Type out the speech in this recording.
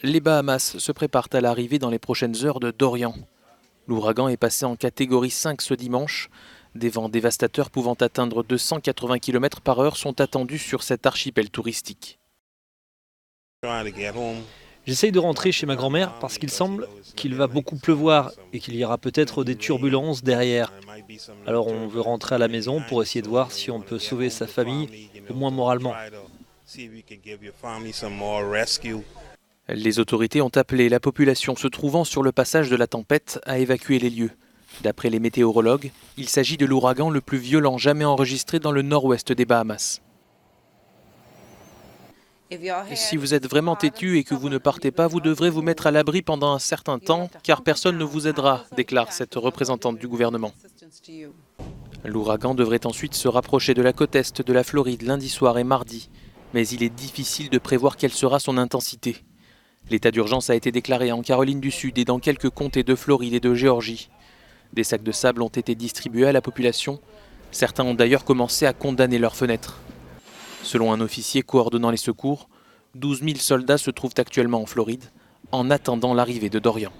Les Bahamas se préparent à l'arrivée dans les prochaines heures de Dorian. L'ouragan est passé en catégorie 5 ce dimanche. Des vents dévastateurs pouvant atteindre 280 km/h sont attendus sur cet archipel touristique. J'essaye de rentrer chez ma grand-mère parce qu'il semble qu'il va beaucoup pleuvoir et qu'il y aura peut-être des turbulences derrière. Alors on veut rentrer à la maison pour essayer de voir si on peut sauver sa famille, au moins moralement. Les autorités ont appelé la population se trouvant sur le passage de la tempête à évacuer les lieux. D'après les météorologues, il s'agit de l'ouragan le plus violent jamais enregistré dans le nord-ouest des Bahamas. Si vous êtes vraiment têtu et que vous ne partez pas, vous devrez vous mettre à l'abri pendant un certain temps, car personne ne vous aidera, déclare cette représentante du gouvernement. L'ouragan devrait ensuite se rapprocher de la côte est de la Floride lundi soir et mardi, mais il est difficile de prévoir quelle sera son intensité. L'état d'urgence a été déclaré en Caroline du Sud et dans quelques comtés de Floride et de Géorgie. Des sacs de sable ont été distribués à la population. Certains ont d'ailleurs commencé à condamner leurs fenêtres. Selon un officier coordonnant les secours, 12 000 soldats se trouvent actuellement en Floride, en attendant l'arrivée de Dorian.